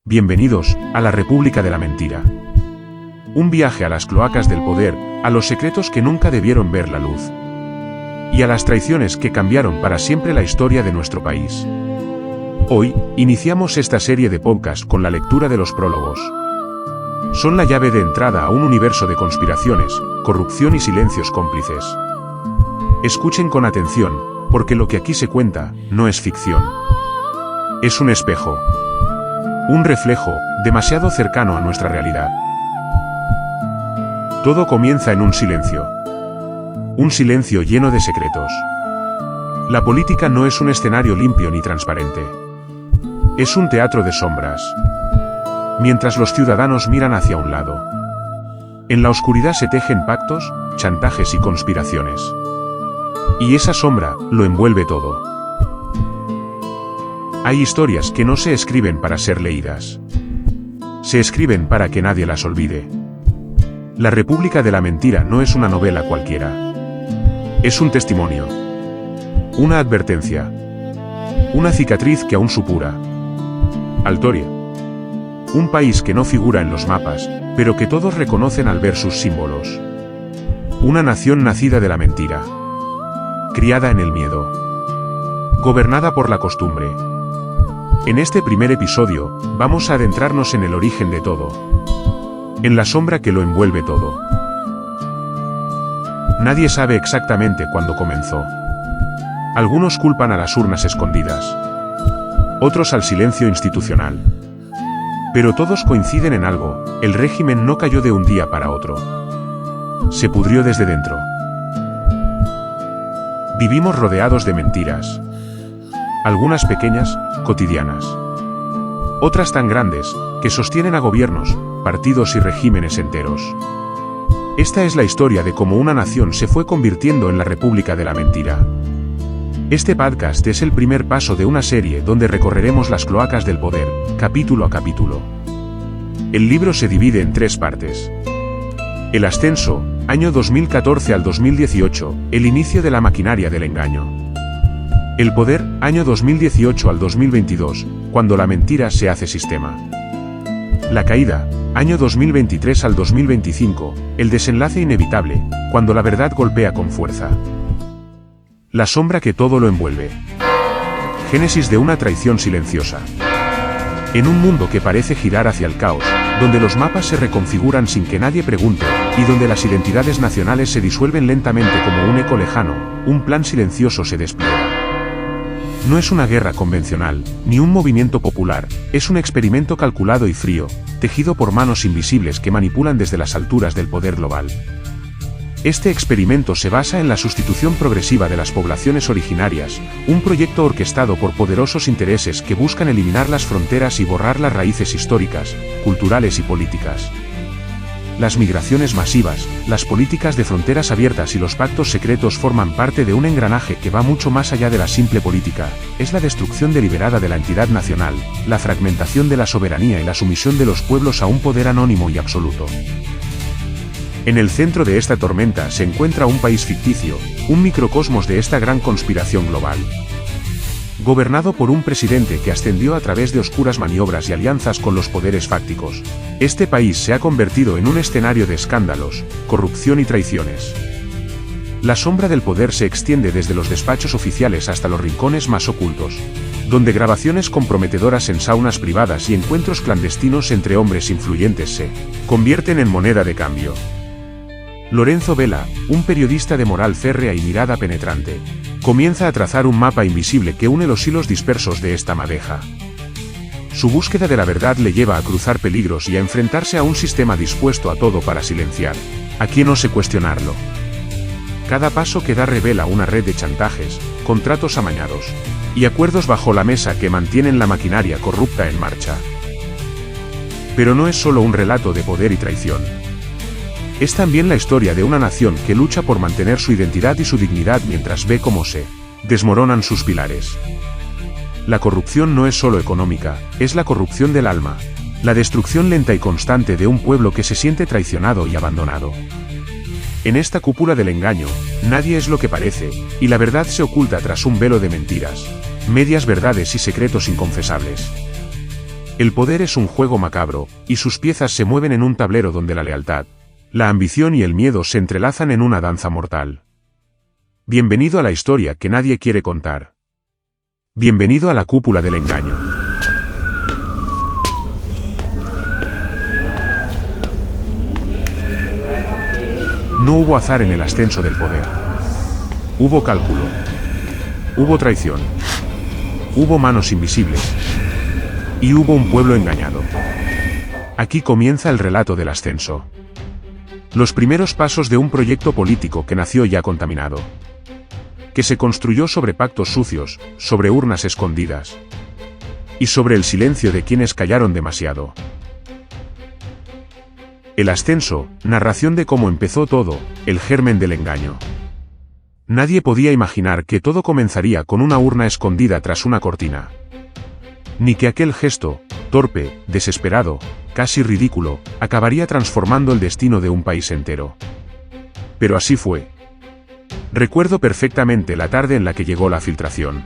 Bienvenidos a la República de la Mentira. Un viaje a las cloacas del poder, a los secretos que nunca debieron ver la luz. Y a las traiciones que cambiaron para siempre la historia de nuestro país. Hoy, iniciamos esta serie de podcasts con la lectura de los prólogos. Son la llave de entrada a un universo de conspiraciones, corrupción y silencios cómplices. Escuchen con atención, porque lo que aquí se cuenta, no es ficción. Es un espejo. Un reflejo, demasiado cercano a nuestra realidad. Todo comienza en un silencio. Un silencio lleno de secretos. La política no es un escenario limpio ni transparente. Es un teatro de sombras. Mientras los ciudadanos miran hacia un lado. En la oscuridad se tejen pactos, chantajes y conspiraciones. Y esa sombra lo envuelve todo. Hay historias que no se escriben para ser leídas. Se escriben para que nadie las olvide. La República de la Mentira no es una novela cualquiera. Es un testimonio. Una advertencia. Una cicatriz que aún supura. Altoria. Un país que no figura en los mapas, pero que todos reconocen al ver sus símbolos. Una nación nacida de la mentira. Criada en el miedo. Gobernada por la costumbre. En este primer episodio, vamos a adentrarnos en el origen de todo. En la sombra que lo envuelve todo. Nadie sabe exactamente cuándo comenzó. Algunos culpan a las urnas escondidas. Otros al silencio institucional. Pero todos coinciden en algo: el régimen no cayó de un día para otro. Se pudrió desde dentro. Vivimos rodeados de mentiras. Algunas pequeñas, cotidianas. Otras tan grandes, que sostienen a gobiernos, partidos y regímenes enteros. Esta es la historia de cómo una nación se fue convirtiendo en la República de la Mentira. Este podcast es el primer paso de una serie donde recorreremos las cloacas del poder, capítulo a capítulo. El libro se divide en 3 partes. El ascenso, año 2014 al 2018, el inicio de la maquinaria del engaño. El poder, año 2018 al 2022, cuando la mentira se hace sistema. La caída, año 2023 al 2025, el desenlace inevitable, cuando la verdad golpea con fuerza. La sombra que todo lo envuelve. Génesis de una traición silenciosa. En un mundo que parece girar hacia el caos, donde los mapas se reconfiguran sin que nadie pregunte, y donde las identidades nacionales se disuelven lentamente como un eco lejano, un plan silencioso se despliega. No es una guerra convencional, ni un movimiento popular, es un experimento calculado y frío, tejido por manos invisibles que manipulan desde las alturas del poder global. Este experimento se basa en la sustitución progresiva de las poblaciones originarias, un proyecto orquestado por poderosos intereses que buscan eliminar las fronteras y borrar las raíces históricas, culturales y políticas. Las migraciones masivas, las políticas de fronteras abiertas y los pactos secretos forman parte de un engranaje que va mucho más allá de la simple política. Es la destrucción deliberada de la entidad nacional, la fragmentación de la soberanía y la sumisión de los pueblos a un poder anónimo y absoluto. En el centro de esta tormenta se encuentra un país ficticio, un microcosmos de esta gran conspiración global. Gobernado por un presidente que ascendió a través de oscuras maniobras y alianzas con los poderes fácticos, este país se ha convertido en un escenario de escándalos, corrupción y traiciones. La sombra del poder se extiende desde los despachos oficiales hasta los rincones más ocultos, donde grabaciones comprometedoras en saunas privadas y encuentros clandestinos entre hombres influyentes se convierten en moneda de cambio. Lorenzo Vela, un periodista de moral férrea y mirada penetrante, comienza a trazar un mapa invisible que une los hilos dispersos de esta madeja. Su búsqueda de la verdad le lleva a cruzar peligros y a enfrentarse a un sistema dispuesto a todo para silenciar a quien ose cuestionarlo. Cada paso que da revela una red de chantajes, contratos amañados y acuerdos bajo la mesa que mantienen la maquinaria corrupta en marcha. Pero no es solo un relato de poder y traición. Es también la historia de una nación que lucha por mantener su identidad y su dignidad mientras ve cómo se desmoronan sus pilares. La corrupción no es solo económica, es la corrupción del alma, la destrucción lenta y constante de un pueblo que se siente traicionado y abandonado. En esta cúpula del engaño, nadie es lo que parece, y la verdad se oculta tras un velo de mentiras, medias verdades y secretos inconfesables. El poder es un juego macabro, y sus piezas se mueven en un tablero donde la lealtad, la ambición y el miedo se entrelazan en una danza mortal. Bienvenido a la historia que nadie quiere contar. Bienvenido a la cúpula del engaño. No hubo azar en el ascenso del poder. Hubo cálculo. Hubo traición. Hubo manos invisibles. Y hubo un pueblo engañado. Aquí comienza el relato del ascenso. Los primeros pasos de un proyecto político que nació ya contaminado. Que se construyó sobre pactos sucios, sobre urnas escondidas. Y sobre el silencio de quienes callaron demasiado. El ascenso, narración de cómo empezó todo, el germen del engaño. Nadie podía imaginar que todo comenzaría con una urna escondida tras una cortina. Ni que aquel gesto, torpe, desesperado, casi ridículo, acabaría transformando el destino de un país entero. Pero así fue. Recuerdo perfectamente la tarde en la que llegó la filtración.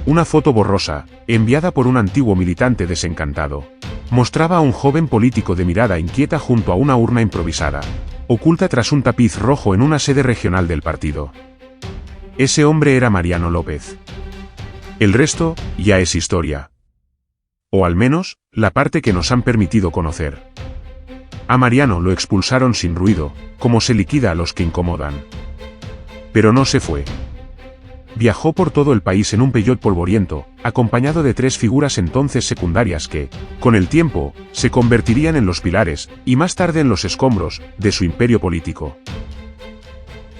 Una foto borrosa, enviada por un antiguo militante desencantado, mostraba a un joven político de mirada inquieta junto a una urna improvisada, oculta tras un tapiz rojo en una sede regional del partido. Ese hombre era Mariano López. El resto, ya es historia. O al menos, la parte que nos han permitido conocer. A Mariano lo expulsaron sin ruido, como se liquida a los que incomodan. Pero no se fue. Viajó por todo el país en un Peugeot polvoriento, acompañado de 3 figuras entonces secundarias que, con el tiempo, se convertirían en los pilares, y más tarde en los escombros, de su imperio político.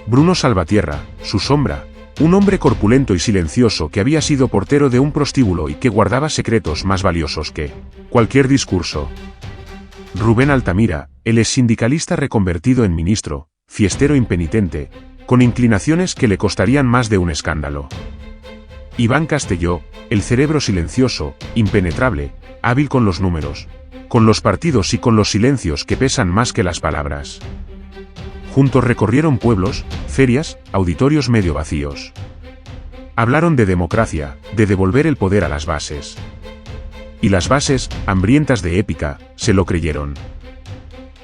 Bruno Salvatierra, su sombra, un hombre corpulento y silencioso que había sido portero de un prostíbulo y que guardaba secretos más valiosos que cualquier discurso. Rubén Altamira, el exsindicalista reconvertido en ministro, fiestero impenitente, con inclinaciones que le costarían más de un escándalo. Iván Castelló, el cerebro silencioso, impenetrable, hábil con los números, con los partidos y con los silencios que pesan más que las palabras. Juntos recorrieron pueblos, ferias, auditorios medio vacíos. Hablaron de democracia, de devolver el poder a las bases. Y las bases, hambrientas de épica, se lo creyeron.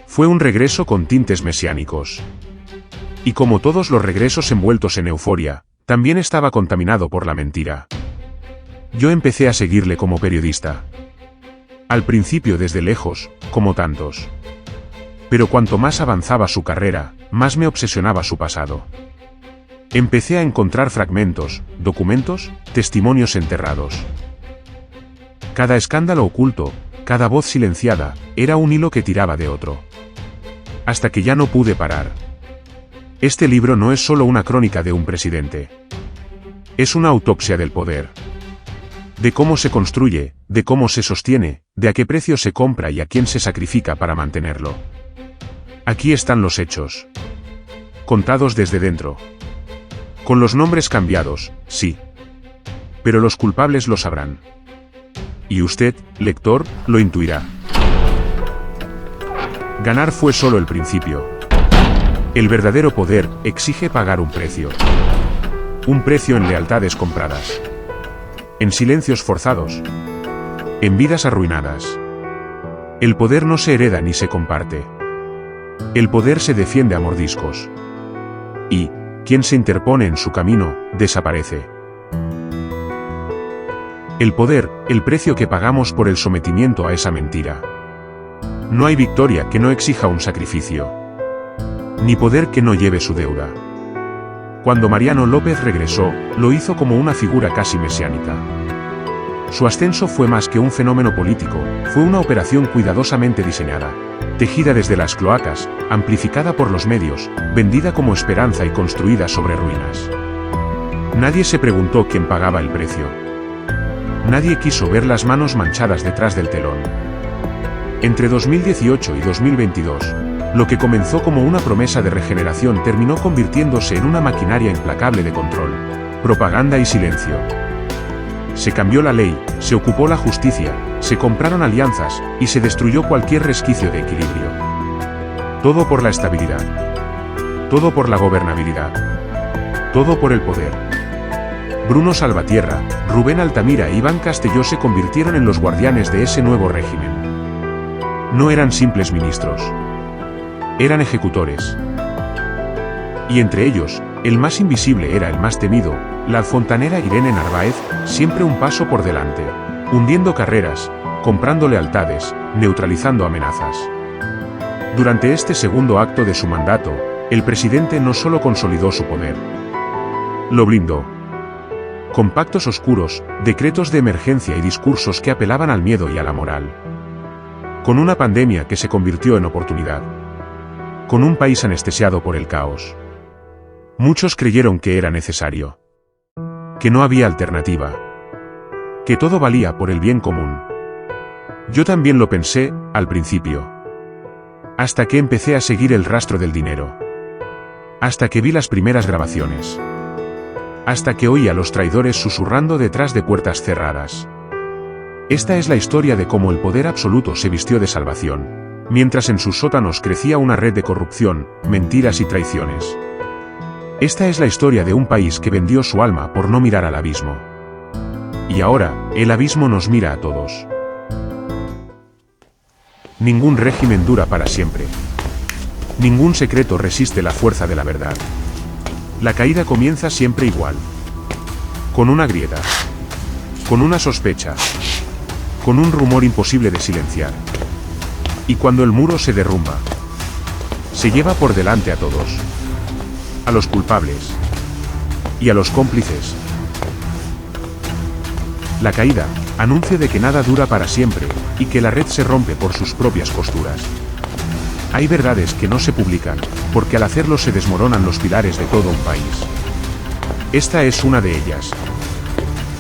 Fue un regreso con tintes mesiánicos. Y como todos los regresos envueltos en euforia, también estaba contaminado por la mentira. Yo empecé a seguirle como periodista. Al principio desde lejos, como tantos. Pero cuanto más avanzaba su carrera, más me obsesionaba su pasado. Empecé a encontrar fragmentos, documentos, testimonios enterrados. Cada escándalo oculto, cada voz silenciada, era un hilo que tiraba de otro. Hasta que ya no pude parar. Este libro no es solo una crónica de un presidente. Es una autopsia del poder. De cómo se construye, de cómo se sostiene, de a qué precio se compra y a quién se sacrifica para mantenerlo. Aquí están los hechos. Contados desde dentro. Con los nombres cambiados, sí. Pero los culpables lo sabrán. Y usted, lector, lo intuirá. Ganar fue solo el principio. El verdadero poder exige pagar un precio. Un precio en lealtades compradas. En silencios forzados. En vidas arruinadas. El poder no se hereda ni se comparte. El poder se defiende a mordiscos. Y, quien se interpone en su camino, desaparece. El poder, el precio que pagamos por el sometimiento a esa mentira. No hay victoria que no exija un sacrificio. Ni poder que no lleve su deuda. Cuando Mariano López regresó, lo hizo como una figura casi mesiánica. Su ascenso fue más que un fenómeno político, fue una operación cuidadosamente diseñada, tejida desde las cloacas, amplificada por los medios, vendida como esperanza y construida sobre ruinas. Nadie se preguntó quién pagaba el precio. Nadie quiso ver las manos manchadas detrás del telón. Entre 2018 y 2022, lo que comenzó como una promesa de regeneración terminó convirtiéndose en una maquinaria implacable de control, propaganda y silencio. Se cambió la ley, se ocupó la justicia, se compraron alianzas, y se destruyó cualquier resquicio de equilibrio. Todo por la estabilidad. Todo por la gobernabilidad. Todo por el poder. Bruno Salvatierra, Rubén Altamira e Iván Castelló se convirtieron en los guardianes de ese nuevo régimen. No eran simples ministros. Eran ejecutores. Y entre ellos, el más invisible era el más temido, la fontanera Irene Narváez, siempre un paso por delante, hundiendo carreras, comprando lealtades, neutralizando amenazas. Durante este segundo acto de su mandato, el presidente no solo consolidó su poder, lo blindó. Con pactos oscuros, decretos de emergencia y discursos que apelaban al miedo y a la moral. Con una pandemia que se convirtió en oportunidad. Con un país anestesiado por el caos. Muchos creyeron que era necesario. Que no había alternativa. Que todo valía por el bien común. Yo también lo pensé, al principio. Hasta que empecé a seguir el rastro del dinero. Hasta que vi las primeras grabaciones. Hasta que oí a los traidores susurrando detrás de puertas cerradas. Esta es la historia de cómo el poder absoluto se vistió de salvación, mientras en sus sótanos crecía una red de corrupción, mentiras y traiciones. Esta es la historia de un país que vendió su alma por no mirar al abismo. Y ahora, el abismo nos mira a todos. Ningún régimen dura para siempre. Ningún secreto resiste la fuerza de la verdad. La caída comienza siempre igual. Con una grieta. Con una sospecha. Con un rumor imposible de silenciar. Y cuando el muro se derrumba, se lleva por delante a todos. A los culpables. Y a los cómplices. La caída, anuncio de que nada dura para siempre, y que la red se rompe por sus propias costuras. Hay verdades que no se publican, porque al hacerlo se desmoronan los pilares de todo un país. Esta es una de ellas.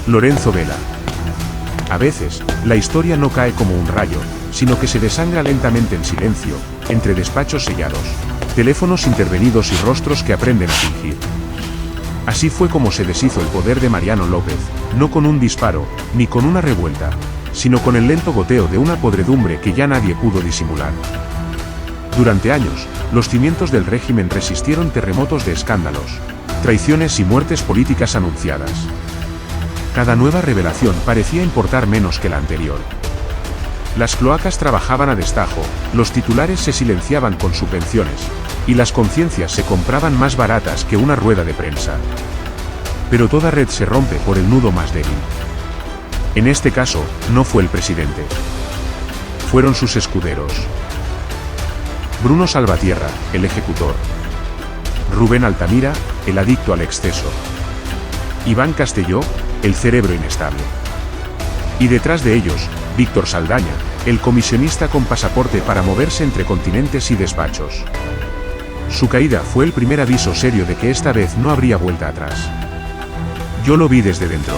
Lorenzo Vela. A veces, la historia no cae como un rayo, sino que se desangra lentamente en silencio, entre despachos sellados, teléfonos intervenidos y rostros que aprenden a fingir. Así fue como se deshizo el poder de Mariano López, no con un disparo, ni con una revuelta, sino con el lento goteo de una podredumbre que ya nadie pudo disimular. Durante años, los cimientos del régimen resistieron terremotos de escándalos, traiciones y muertes políticas anunciadas. Cada nueva revelación parecía importar menos que la anterior. Las cloacas trabajaban a destajo, los titulares se silenciaban con subvenciones, y las conciencias se compraban más baratas que una rueda de prensa. Pero toda red se rompe por el nudo más débil. En este caso, no fue el presidente. Fueron sus escuderos. Bruno Salvatierra, el ejecutor. Rubén Altamira, el adicto al exceso. Iván Castelló, el cerebro inestable. Y detrás de ellos, Víctor Saldaña, el comisionista con pasaporte para moverse entre continentes y despachos. Su caída fue el primer aviso serio de que esta vez no habría vuelta atrás. Yo lo vi desde dentro.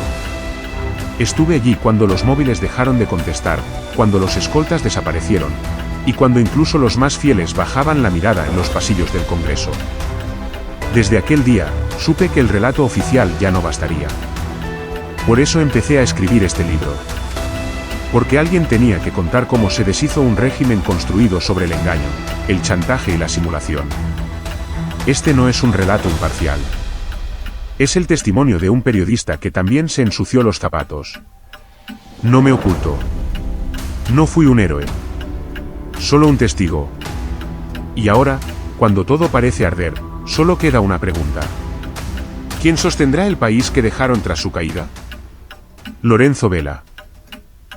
Estuve allí cuando los móviles dejaron de contestar, cuando los escoltas desaparecieron, y cuando incluso los más fieles bajaban la mirada en los pasillos del Congreso. Desde aquel día, supe que el relato oficial ya no bastaría. Por eso empecé a escribir este libro. Porque alguien tenía que contar cómo se deshizo un régimen construido sobre el engaño, el chantaje y la simulación. Este no es un relato imparcial. Es el testimonio de un periodista que también se ensució los zapatos. No me oculto. No fui un héroe. Solo un testigo. Y ahora, cuando todo parece arder, solo queda una pregunta. ¿Quién sostendrá el país que dejaron tras su caída? Lorenzo Vela.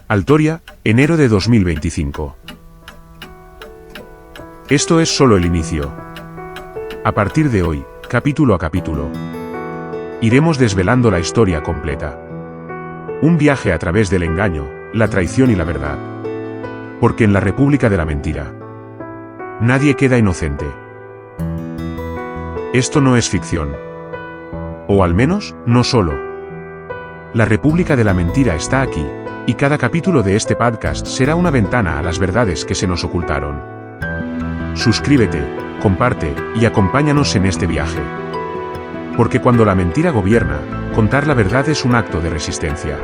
Altoria, enero de 2025. Esto es solo el inicio. A partir de hoy, capítulo a capítulo, iremos desvelando la historia completa. Un viaje a través del engaño, la traición y la verdad. Porque en la República de la Mentira, nadie queda inocente. Esto no es ficción. O al menos, no solo. La República de la Mentira está aquí, y cada capítulo de este podcast será una ventana a las verdades que se nos ocultaron. Suscríbete, comparte, y acompáñanos en este viaje. Porque cuando la mentira gobierna, contar la verdad es un acto de resistencia.